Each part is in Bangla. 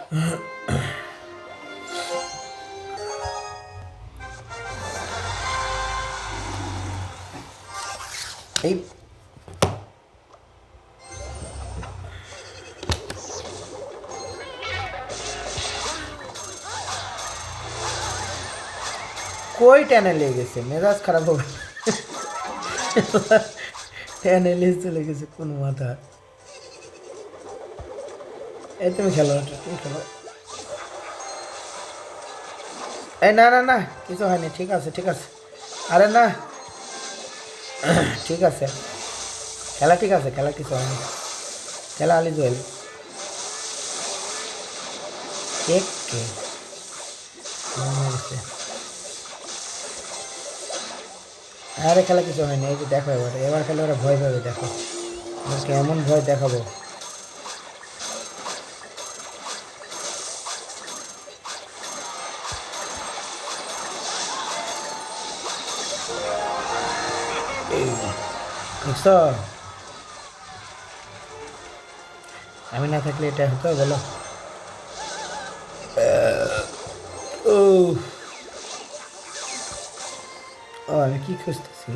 এই কই টেনে লেগে গেছে, মেজাজ খারাপ হবে। টেনে লেগে চলে গেছে কোন মাথা। এই তুমি খেলো, তুমি খেলো। এই না না না, কিছু হয়নি, ঠিক আছে ঠিক আছে। আরে না, ঠিক আছে, খেলা ঠিক আছে, খেলা কিছু হয়নি। খেলা আলি জুয়েল কেক কে মেরেছে। আরে খেলা কিছু হয়নি, এই যে দেখো এবার, এবার খেলে ওরা ভয় পাবে, দেখো ওদেরকে এমন ভয় দেখাবো। এই দেখছো, আমি না থাকলে এটা হতো বলো। ও ও আমি কি খুঁজতেছি।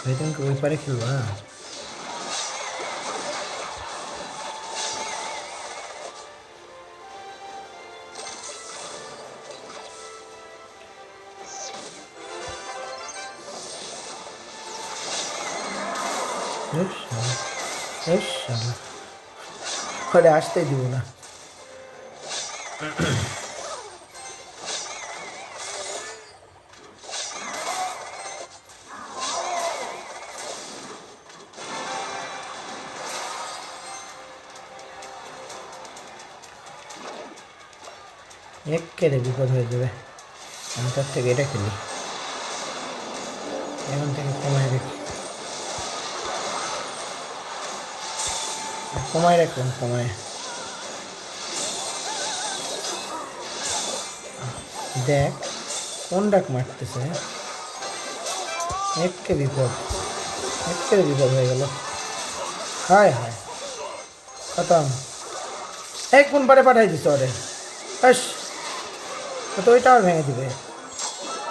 ভাই তুমি কি ওই পারে খেলবা? ঘরে আসতেই দিব না। একেবারে বিপদ হয়ে যাবে। আমি তার থেকে এটা খেলি, এখন থেকে কমায় রাখি, কমায় রাখলাম, কমায়। দেখ কোন ডাক মারতেছে, একে বিপদ, একেবারে বিপদ হয়ে গেল। হায় হায়, খতম। এই কোন পারে পাঠাই দিস ওরে, ব্যাস, তো ওইটা আর ভেঙে দিবে।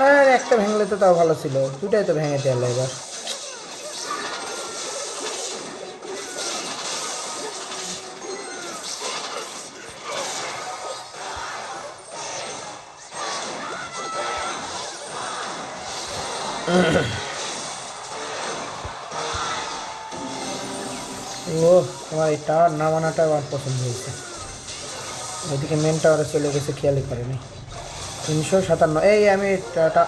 আর একটা ভেঙলে তো তাও ভালো ছিল, দুটাই তো ভেঙে দেওয়াল এবার। ও তোমার এই টাওয়ার নামানোটা আমার পছন্দ হয়েছে। ওইদিকে মেন টাওয়ারে চলে গেছে, খেয়ালই করেনি। 357, এই আমি টাটা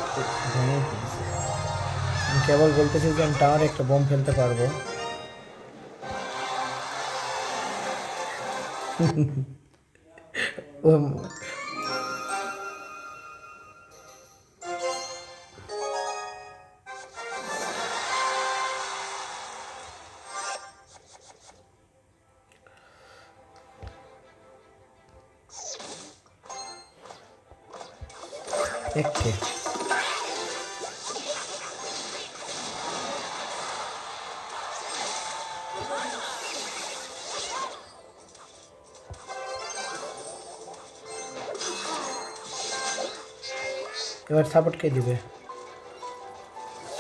ভেঙে দিয়েছি। আমি কেবল বলতেছি যে আমি টাওয়ারে একটা বোম ফেলতে পারবো। ও একে এবার সাপোর্ট কে দিবে,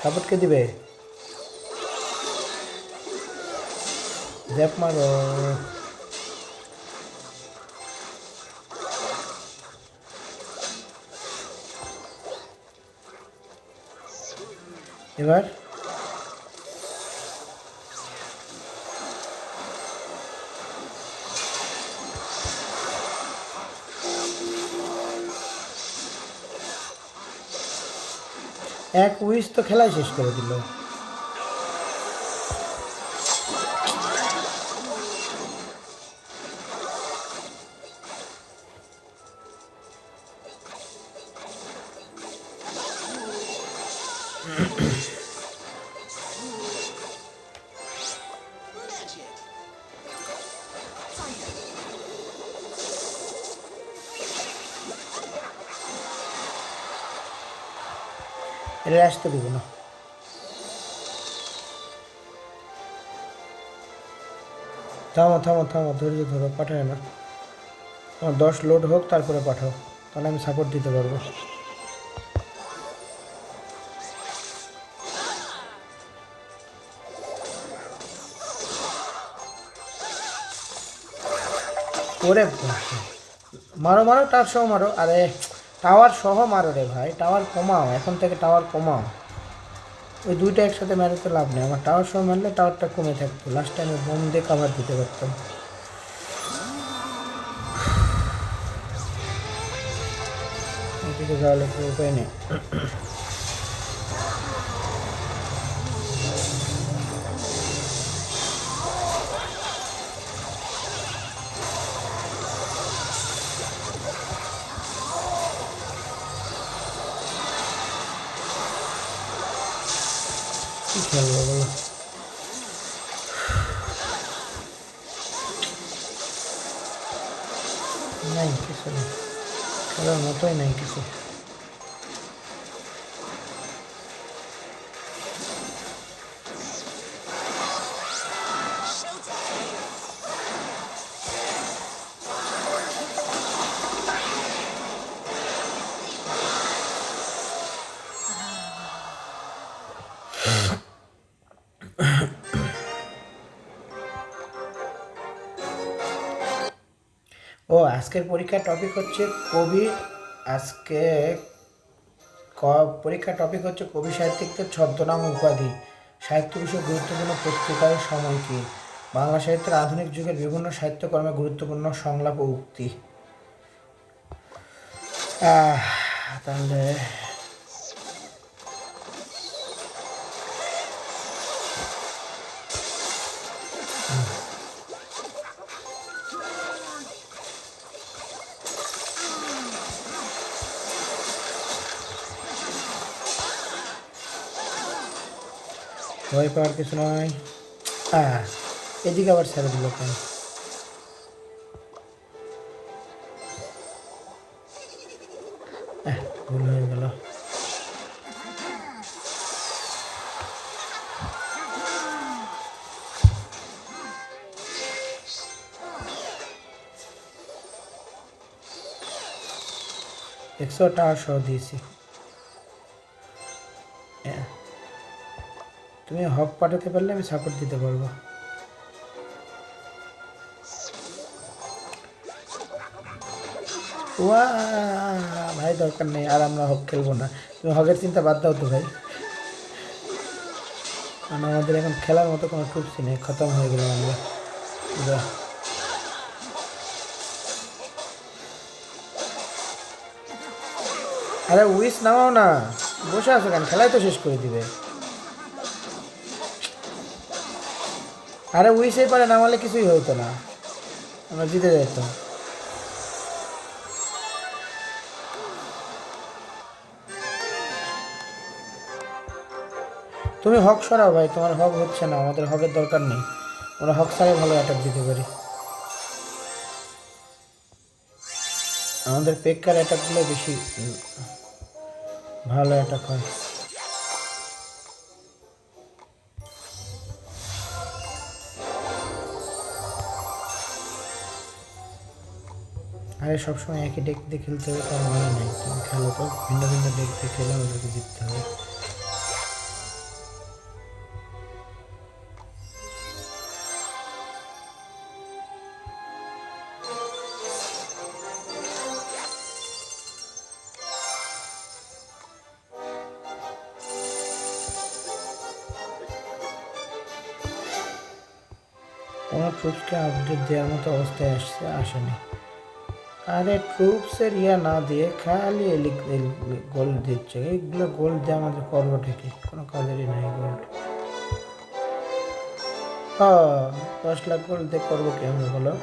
সাপোর্ট কে দিবে? জ্যাপ মারো। এবার এক উইশ তো খেলাই শেষ করে দিল। এটা আসতে দিব না। থামো থামো থামো, ধৈর্য ধরো, পাঠায় না। আমার 10 লোড হোক তারপরে পাঠাও, তাহলে আমি সাপোর্ট দিতে পারবো। ওরে বাপরে। মারো মারো, টাওয়ার সহ মারো। আরে টাওয়ার সহ মারো রে ভাই, টাওয়ার কমাও, এখন থেকে টাওয়ার কমাও। ওই দুইটা একসাথে মারতে লাভ নেই, আমার টাওয়ার সহ মারলে টাওয়ারটা কমে থাকতো, লাস্ট টাইমে বোম দিয়ে কাভার দিতে পারতাম। এদিকে যাওয়ার কোনো উপায় নেই। কি খেলবো বলো? নাই কিছু নেই, খেলার মতোই নাই কিছু। ও আজকের পরীক্ষার টপিক হচ্ছে কবি। আজকে পরীক্ষার টপিক হচ্ছে কবি সাহিত্যিকদের ছদ্মনাম ও উপাধি, সাহিত্য বিষয়ে গুরুত্বপূর্ণ পত্রিকার সময় কি, বাংলা সাহিত্যের আধুনিক যুগের বিভিন্ন সাহিত্যকর্মে গুরুত্বপূর্ণ সংলাপ ও উক্তি। তাহলে ভয় পাওয়ার কিছু নয়। এদিকে আবার ছেড়ে দিল কেন? ভুল হয়ে গেল। একশো টাকা সহ দিয়েছি। তুমি হক পাঠাতে পারলে আমি সাপোর্ট দিতে পারবো। ওয়া ভাই দরকার নেই, আর আমরা হক খেলবো না। তুমি হকের চিন্তা বাদ দাও তো ভাই, কারণ আমাদের এখন খেলার মতো কোনো ট্রুপসই নেই, খতম হয়ে গেলাম আমরা। আরে উইস নামাও না, বসে আছো কেন? খেলাই তো শেষ করে দিবে। আরে উইসেই পারে নামালে কিছুই হইতো না, আমরা জিতে যেতাম। তুমি হক সরাও ভাই, তোমার হক হচ্ছে না, আমাদের হকের দরকার নেই, আমরা হক ছাড়াই ভালো অ্যাটাক দিতে পারি। আমাদের পেক্কার অ্যাটাকগুলো বেশি ভালো অ্যাটাক হয়। আরে সবসময় একই ডেক দিয়ে খেলতে হবে তার মানে নেই, তুমি খেলো তো ভিন্ন ভিন্ন ডেক দিয়ে খেলে আমাদেরকে জিততে হবে। কোনো ট্রুপসকে আপডেট দেওয়ার মতো অবস্থায় আসেনি। আরে ট্রুপসের না দিয়ে খালি গোল্ড দিচ্ছে, এইগুলো গোল্ড দিয়ে আমাদের করবো ঠিকই, কোনো কাজেরই নাই গোল্ড। 10 লাখ গোল্ড দিয়ে করবো কি আমরা বলো?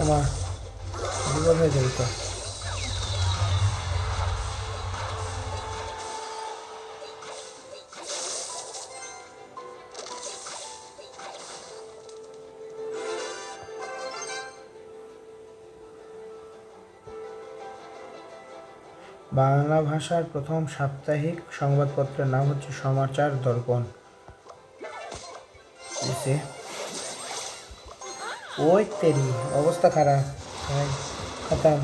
আমার বিপদ হয়ে যাবে তো। বাংলা ভাষার প্রথম সাপ্তাহিক সংবাদপত্রের নাম হচ্ছে সমাচার দর্পণ। ওই তেরি অবস্থা খারাপ ভাই, খতম।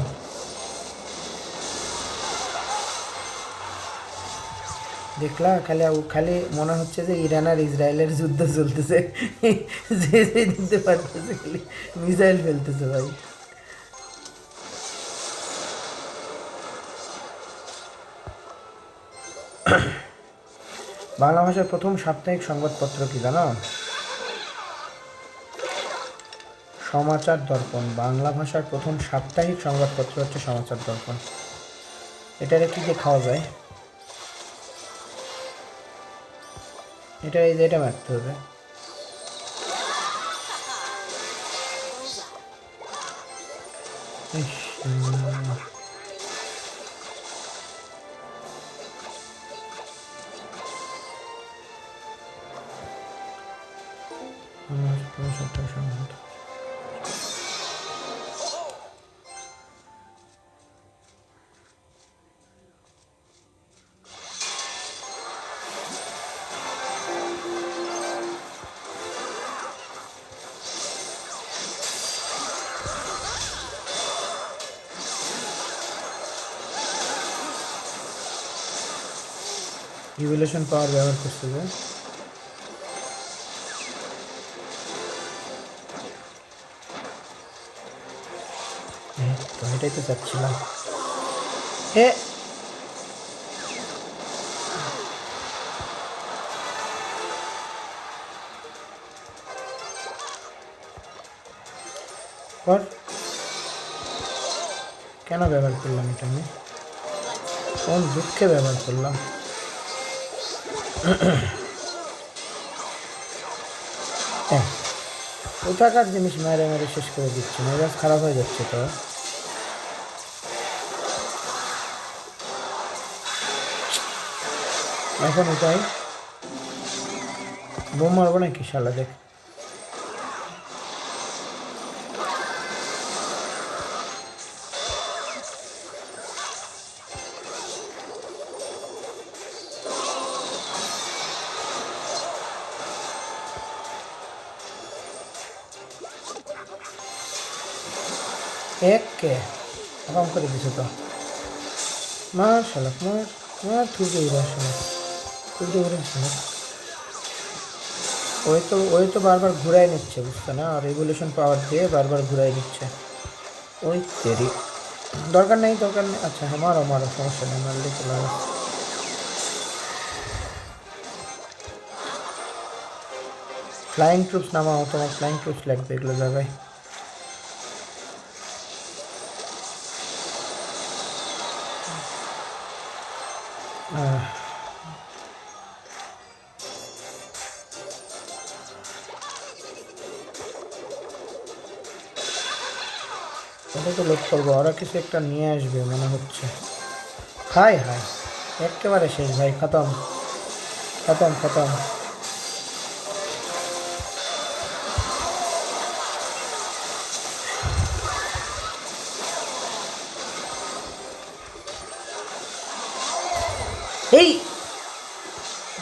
দেখলা খালি খালি মনে হচ্ছে যে ইরান আর ইসরায়েলের যুদ্ধ চলতেছে, যে যে দিতে পারতেছে খালি মিসাইল ফেলতেছে ভাই। বাংলা ভাষার প্রথম সাপ্তাহিক সংবাদপত্র কি জানো? সমাচার দর্পণ। বাংলা ভাষার প্রথম সাপ্তাহিক সংবাদপত্র হচ্ছে সমাচার দর্পণ। এটারে কি দিয়ে খাওয়া যায়? এটা এই যে এটা মারতে হবে। রিভলিউশন পাওয়ার ব্যবহার করতে হবে। তো এটাই তো চাচ্ছিলাম। হে পর কেন ব্যবহার করলাম এটা? আমি কোন দুঃখে ব্যবহার করলাম? কোথাকার জিনিস মেরে মেরে শেষ করে দিচ্ছে, মেজাজ খারাপ হয়ে যাচ্ছে তো। এখন উপায় বোম মারবো নাকি শালা? দেখ কে আরাম করে দিছে তো। মার শালা, মার মার, থুকে উড়া শালা, থুকে উড়া শালা। ওই তো বারবার ঘুরাই নিচ্ছে, বুঝতে না? রেগুলেশন পাওয়ার দিয়ে বারবার ঘুরাই নিচ্ছে। ওই তেরি দরকার নেই, দরকার নেই। আচ্ছা হ্যাঁ, মারো মারো, সমস্যা নেই, মারলে চলে আসে। ফ্লাইং ট্রুপস নামাও, তোমার ফ্লাইং ট্রুপস লাগবে এগুলো জায়গায়। ওটাকে লোক করবো, ওরা কিছু একটা নিয়ে আসবে মনে হচ্ছে। হাই হাই, একেবারে শেষ ভাই, খতম খতম খতম। এই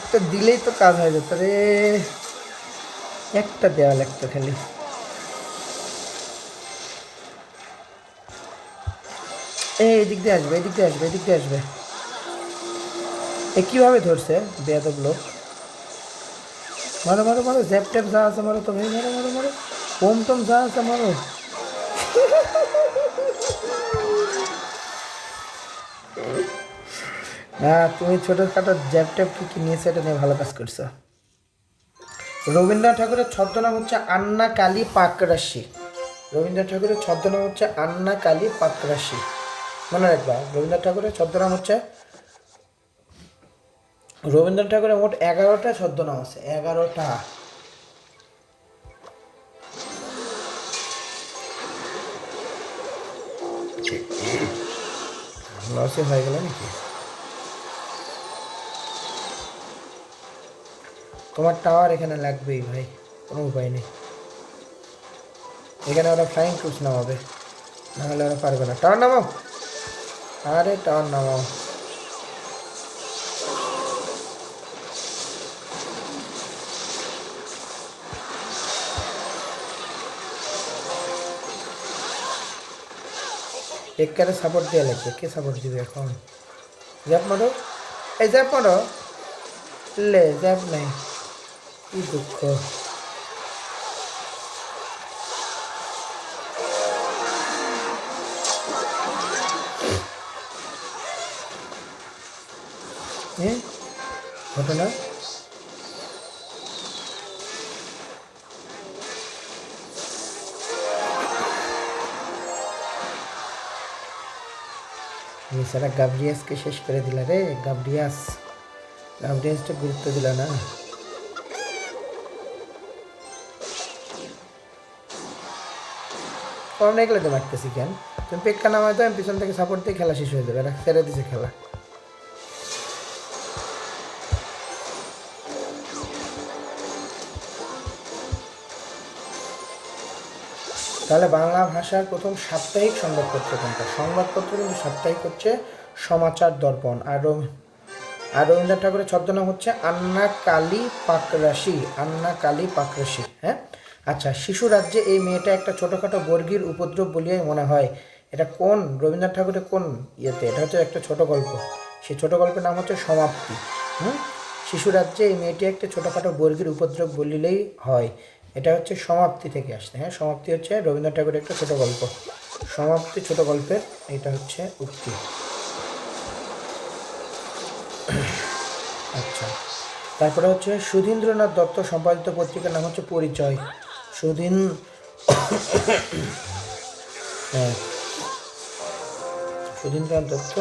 একটা দিলেই তো কাজ হয়ে যেত রে, একটা দেওয়া লাগতো খালি। এদিক দিয়ে আসবে, এদিক দিয়ে আসবে, এদিক দিয়ে আসবে। কীভাবে ধরছে বেয়াদব লোক? মারো মারো মারো, জ্যাপ ট্যাপ যা আছে মারো তো ভাই, মারো মারো মারো, বোম টম যা আছে মারো। না, তুমি ছোটোখাটো জ্যাপ ট্যাপ কি নিয়েছো, এটা নিয়ে ভালো কাজ করছো। রবীন্দ্রনাথ ঠাকুরের ছদ্মনাম হচ্ছে আন্না কালী পাকরাশি। রবীন্দ্রনাথ ঠাকুরের ছদ্মনাম হচ্ছে আন্না কালী পাকরাশি, মনে রাখবা। রবীন্দ্রনাথ ঠাকুরের ছদ্মনাম হচ্ছে, রবীন্দ্রনাথ ঠাকুরের মোট 11টা ছদ্মনাম আছে, 11টা। লসে হয়ে গেল নাকি? তোমার টাওয়ার এখানে লাগবেই ভাই, কোনো উপায় নেই। এখানে ওরা ফ্লাইং ট্রুপস নামাবে, নাহলে ওরা পারবে না। টাওয়ার নামাও। আরে টাওয়ার নামাও। একবারে সাপোর্ট দেওয়া লাগবে। কে সাপোর্ট দিবে এখন? জ্যাপ মারো, এই জ্যাপ মারো। লে জ্যাপ নেই, কি দুঃখ। হ্যাঁ ঘটনা নিসারা গাব্রিয়াসকে শেষ করে দিল রে। গাব্রিয়াসটা গুরুত্ব দিল না। কম রেখলে তো মারতেছি কেন? তুমি পেক্কা নামায় তো আমি পিছন থেকে সাপোর্ট দিয়ে খেলা শেষ হয়ে যাবে। ছেড়ে দিছে খেলা। তাহলে বাংলা ভাষার প্রথম সাপ্তাহিক সংবাদপত্র কোনটা? সংবাদপত্র কিন্তু সাপ্তাহিক হচ্ছে সমাচার দর্পণ। আর রবীন্দ্রনাথ ঠাকুরের ছদ্মনাম হচ্ছে আন্না কালী পাকরাশি। হ্যাঁ, আচ্ছা। শিশু রাজ্যে এই মেয়েটা একটা ছোটোখাটো বর্গীর উপদ্রব বলিয়াই মনে হয়। এটা কোন রবীন্দ্রনাথ ঠাকুরের কোন ইয়েতে? এটা হচ্ছে একটা ছোট গল্প। সেই ছোট গল্পের নাম হচ্ছে সমাপ্তি। শিশু রাজ্যে এই মেয়েটি একটা ছোটোখাটো বর্গীর উপদ্রব বলিলেই হয়, এটা হচ্ছে সমাপ্তি থেকে আসছে। হ্যাঁ, সমাপ্তি হচ্ছে রবীন্দ্রনাথ ঠাকুরের একটা ছোট গল্প। সমাপ্তি ছোট গল্পের এটা হচ্ছে উক্তি। আচ্ছা, তারপরে হচ্ছে সুধীন্দ্রনাথ দত্ত সম্পাদিত পত্রিকার নাম হচ্ছে পরিচয়। হ্যাঁ, সুধীন্দ্রনাথ দত্ত।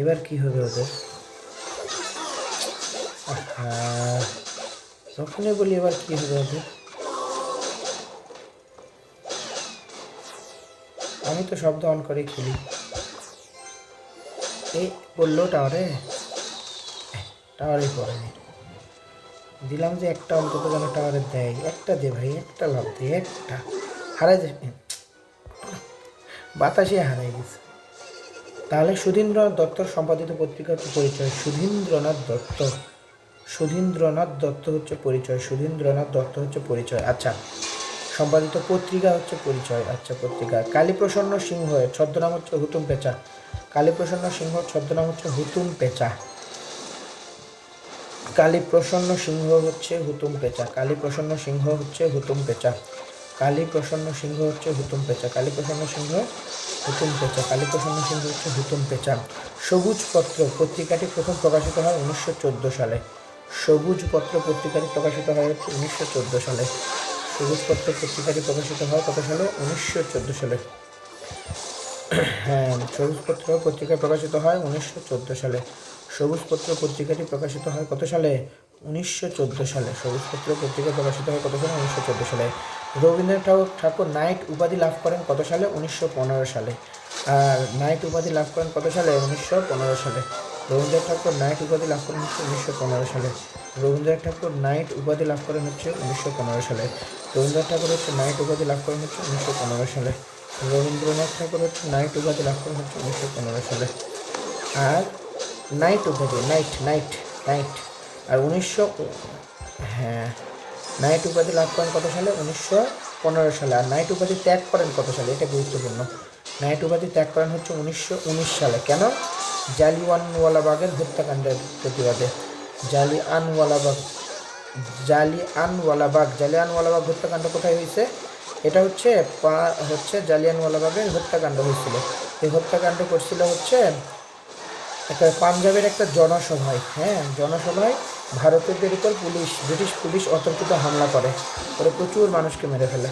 এবার কি হবে ওদের? যখনই বলি এবার কি হবে ওদের। আমি তো শব্দ অন করে খেলি। এই বললো টাওয়ারে পড়েনি। দিলাম যে একটা অন্তত যেন টাওয়ারে দেয়। একটা দে ভাই, একটা লাভ দে, একটা হারাই যাবে। বাতাসে হারাই গেছে। তাহলে সুধীন্দ্রনাথ দত্তর সম্পাদিত পত্রিকা হচ্ছে পরিচয়। সুধীন্দ্রনাথ দত্ত হচ্ছে পরিচয়। আচ্ছা, সম্পাদিত পত্রিকা হচ্ছে পরিচয়। আচ্ছা, পত্রিকা। কালীপ্রসন্ন সিংহ ছদ্মনাম হচ্ছে হুতুম পেঁচা। কালীপ্রসন্ন সিংহ ছদ্মনাম হচ্ছে হুতুম পেঁচা। কালীপ্রসন্ন সিংহ হচ্ছে হুতুম পেঁচা। সবুজ পত্র পত্রিকাটি প্রথম প্রকাশিত হয় 1914 সালে। সবুজ পত্র পত্রিকাটি প্রকাশিত হয় 1914 সালে। সবুজ পত্র পত্রিকাটি প্রকাশিত হয় কত সালে? 1914 সালে। হ্যাঁ, সবুজ পত্র পত্রিকা প্রকাশিত হয় 1914 সালে। সবুজ পত্র পত্রিকাটি প্রকাশিত হয় কত সালে? 1914 সালে। সবুজ পত্র পত্রিকা প্রকাশিত হয় কত সালে? 1914 সালে। রবীন্দ্রনাথ ঠাকুর নাইট উপাধি লাভ করেন কত সালে? 1915 সালে। আর নাইট উপাধি লাভ করেন কত সালে? 1915 সালে। রবীন্দ্রনাথ ঠাকুর নাইট উপাধি লাভ করেন হচ্ছে 1915 সালে। রবীন্দ্রনাথ ঠাকুর নাইট উপাধি লাভ করেন হচ্ছে 1915 সালে। রবীন্দ্রনাথ ঠাকুর হচ্ছে নাইট উপাধি লাভ করেন হচ্ছে 1915 সালে। রবীন্দ্রনাথ ঠাকুর হচ্ছে নাইট উপাধি লাভ করেন হচ্ছে 1915 সালে। আর নাইট উপাধি নাইট আর হ্যাঁ, নাইট উপাধি লাভ করেন কত সালে? 1915 সালে। আর নাইট উপাধি ত্যাগ করেন কত সালে? এটা গুরুত্বপূর্ণ। নাইট উপাধি ত্যাগ করেন হচ্ছে 1919 সালে। কেন? জালিয়ানওয়ালাবাগের হত্যাকাণ্ডের প্রতিবাদে। জালিয়ানওয়ালাবাগ হত্যাকাণ্ড কোথায় হয়েছে? এটা হচ্ছে জালিয়ানওয়ালাবাগের হত্যাকাণ্ড হয়েছিল। এই হত্যাকাণ্ড করছিল হচ্ছে একটা পাঞ্জাবের একটা জনসভায়। হ্যাঁ, জনসভায় ভারতীয়দের উপর ব্রিটিশ পুলিশ অতর্কিত হামলা করে প্রচুর মানুষকে মেরে ফেলে।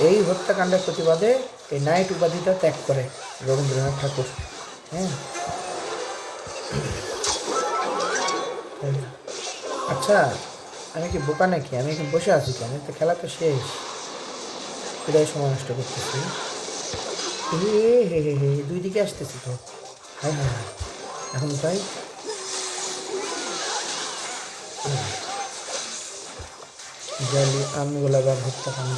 এই হত্যাকাণ্ডের প্রতিবাদে এই নাইট উপাধিটা ত্যাগ করে রবীন্দ্রনাথ ঠাকুর। হ্যাঁ, আচ্ছা, আমি কি বোকা নাকি? আমি এখন বসে আছি কেন? তো খেলা তো শেষ। কোথায় সময় নষ্ট করতেছি? হে দুই দিকে আসতেছি তো। হ্যাঁ, এখন তাই জালি আমিগুলাগার হত্যাকাণ্ড।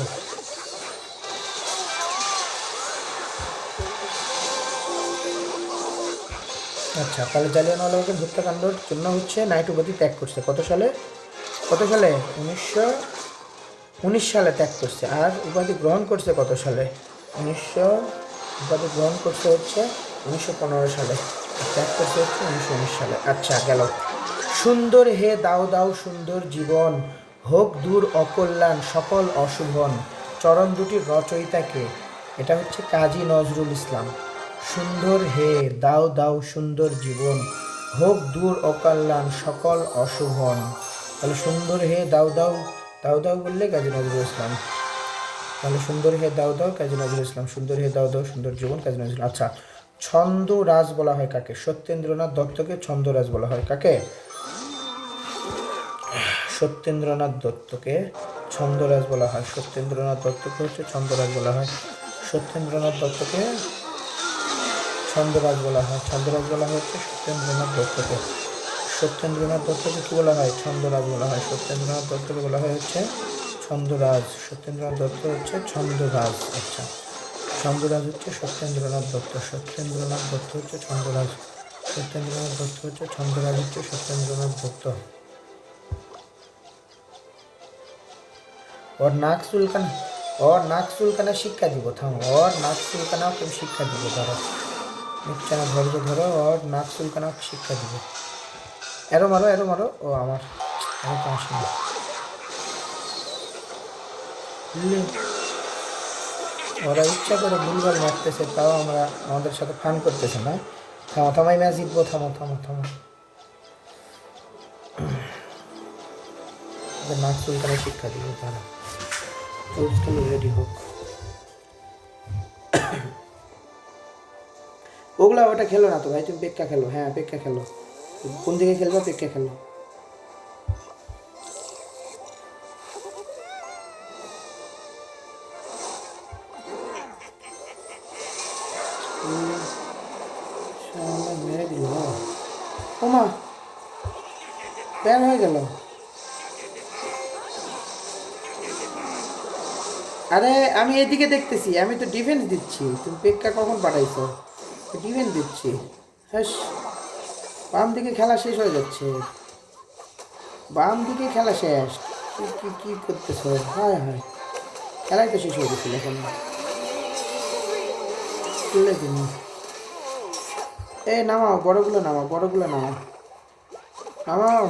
আচ্ছা, তাহলে জালিয়ানওয়ালাবাগের হত্যাকাণ্ডের জন্য হচ্ছে নাইট উপাধি ত্যাগ করছে কত সালে? 1919 সালে ত্যাগ করছে। আর উপাধি গ্রহণ করছে কত সালে? উপাধি গ্রহণ করছে হচ্ছে 1915 সালে, ত্যাগ করছে হচ্ছে 1919 সালে। আচ্ছা, গেল। সুন্দর হে দাও দাও সুন্দর জীবন, হোক দূর অকল্যাণ সকল অশুভন, চরণ দুটির রচয়িতাকে? এটা হচ্ছে কাজী নজরুল ইসলাম। সুন্দর হে দাও দাও সুন্দর জীবন, হোক দূর অকল্যাণ সকল অশুভন। তাহলে সুন্দর হে দাও দাও, দাও দাও বললে কাজী নজরুল ইসলাম। তাহলে সুন্দর হে দাও দাও কাজী নজরুল ইসলাম, সুন্দর হে দাও দাও সুন্দর জীবন কাজী নজরুল। আচ্ছা, ছন্দরাজ বলা হয় কাকে? সত্যেন্দ্রনাথ দত্তকে ছন্দরাজ বলা হয়। কাকে? সত্যেন্দ্রনাথ দত্তকে ছন্দরাজ বলা হয়। সত্যেন্দ্রনাথ দত্তকে হচ্ছে ছন্দরাজ বলা হয়। সত্যেন্দ্রনাথ দত্তকে ছন্দরাজ বলা হয়। ছন্দরাজ বলা হচ্ছে সত্যেন্দ্রনাথ দত্তকে। সত্যেন্দ্রনাথ দত্তকে কি বলা হয়? ছন্দরাজ বলা হয়। সত্যেন্দ্রনাথ দত্তকে বলা হয় হচ্ছে ছন্দরাজ। সত্যেন্দ্রনাথ দত্ত হচ্ছে ছন্দরাজ। আচ্ছা, ছন্দরাজ হচ্ছে সত্যেন্দ্রনাথ দত্ত। সত্যেন্দ্রনাথ দত্ত হচ্ছে ছন্দরাজ। সত্যেন্দ্রনাথ দত্ত হচ্ছে ছন্দরাজ হচ্ছে সত্যেন্দ্রনাথ দত্ত। ওর নাক চুলকানা, ওর নাক চুলকানা শিক্ষা দিব। থামো, ওর নাক চুলকানাও কেউ শিক্ষা দিব। ধরো মুখচানা ধৈর্য ধরো, ওর নাক চুলকানাও শিক্ষা দিব। এরো মারো, এরো মারো। ও আমার, আমি তো আসি না। ওরা ইচ্ছা করে ভুলভাল মারতেছে, তাও আমরা আমাদের সাথে ফান করতেছে না। থামো থামাই, ম্যাচ জিতবো। থামো থামো থামো, নাক চুলকানা শিক্ষা দিব। তারা রেডি হোক। ওগুলা ওটা খেলো না তো ভাই, তুমি পেক্কা খেলো। হ্যাঁ, পেক্কা খেলো। কোন দিকে খেলবা? পেক্কা খেলো। মেরে দিল। ওমা, প্যান হয়ে গেল। আরে আমি এদিকে দেখতেছি, আমি তো ডিফেন্স দিচ্ছি। তুমি পেক্কা কখন পাঠাইছো? ডিফেন্স দিচ্ছি। হ্যাঁ, বাম দিকে খেলা শেষ হয়ে যাচ্ছে। বাম দিকে খেলা শেষ। কি কি করতেছো? হ্যাঁ হ্যাঁ, খেলাই তো শেষ হয়ে গেছিল এখন। তুলে দিন। এ নামাও, বড়গুলো নামাও, বড়গুলো নামাও, নামাও।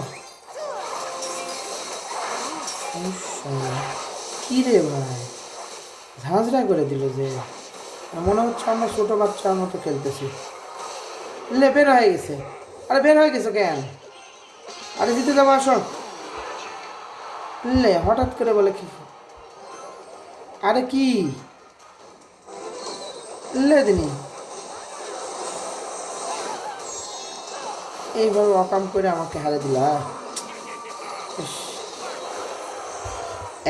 কি রে ভাই, ঝাঁঝরা করে দিল যে। মনে হচ্ছে আমরা ছোট বাচ্চার মতো খেলতেছি। লে, বের হয়ে গেছে। আরে বের হয়ে গেছো কেন? আরে জিতে যাবো, আসো। লে, হঠাৎ করে বলে কি? আরে কি লে দিনি, এইভাবে অকাম করে আমাকে হারে দিলা।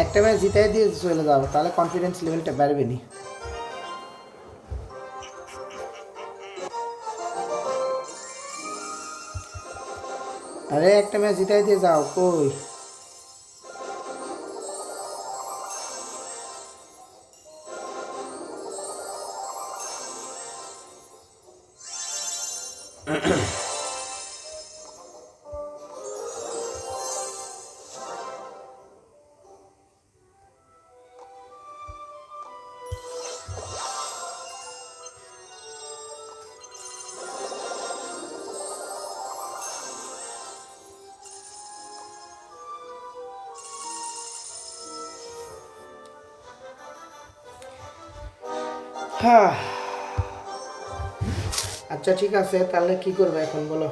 একটা ম্যাচ জিতাই দিয়ে চলে যাও, তাহলে কনফিডেন্স লেভেলটা বাড়বে নি। আরে একটা ম্যাচ জিতাই দিয়ে যাও। কই হ্যাঁ, আচ্ছা ঠিক আছে, তাহলে কি করবে এখন বলো?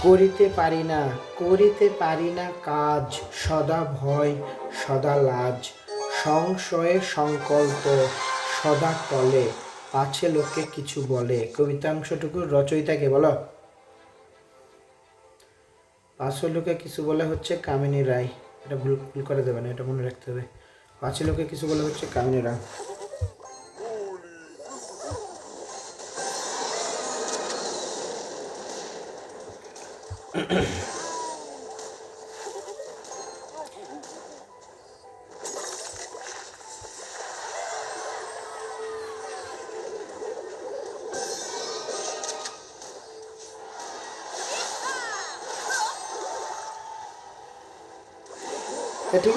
করিতে পারি না, করিতে পারি না কাজ, সদা ভয় সদা লাজ, সংশয়ে সংকল্প সদা টলে, পাছে লোকে কিছু বলে। কবিতাংশটুকুর রচয়িতাকে বলো। পাছে লোকে কিছু বলে হচ্ছে কামিনী রায়। এটা ভুল ভুল করে দেবে না, এটা মনে রাখতে হবে। পাছে লোকে কিছু বলে হচ্ছে কামিনী রায়। ঠিক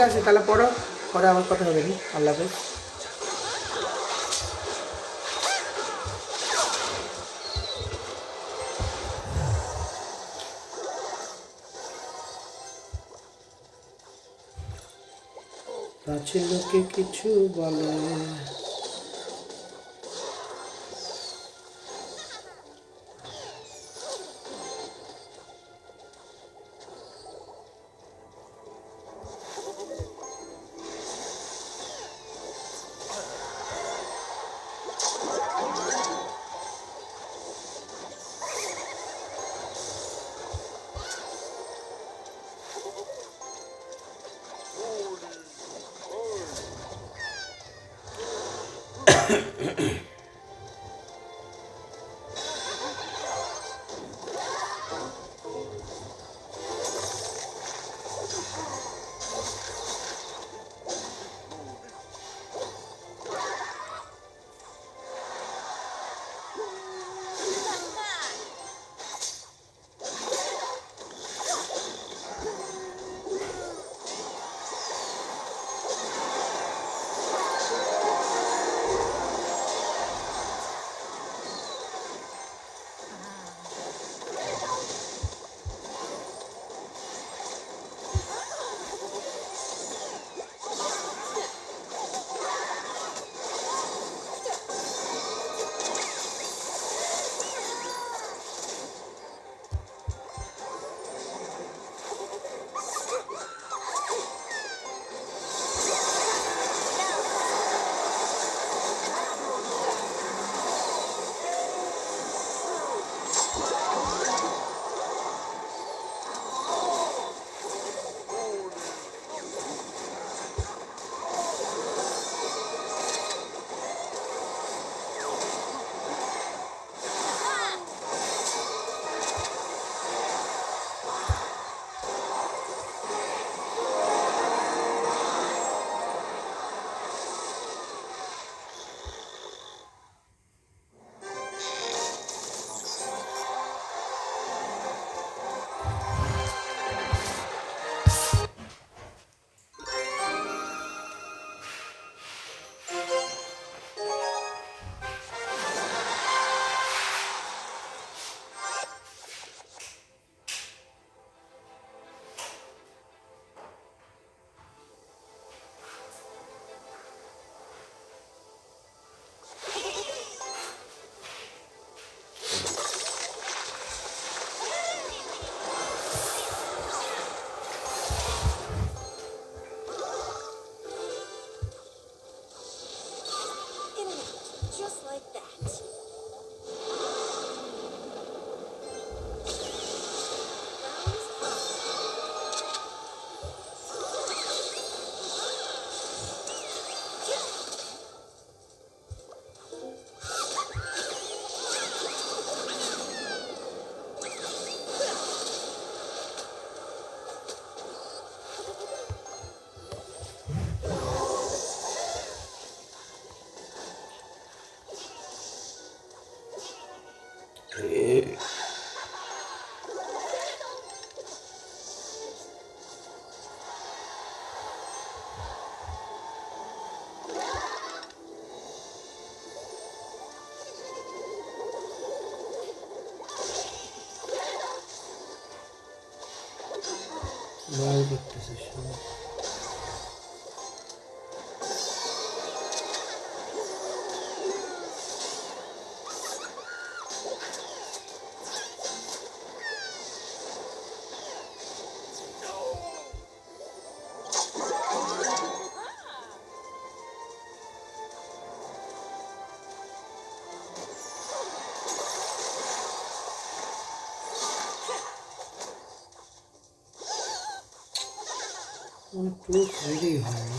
আছে তাহলে পড়ো, পরে আমার কথা হবে নি। আল্লাহ হাফেজ। কাছের লোকে কিছু বলে। Just like that. ভয় করতেছে সবাই। আমার টুলস রেডি হয়নি।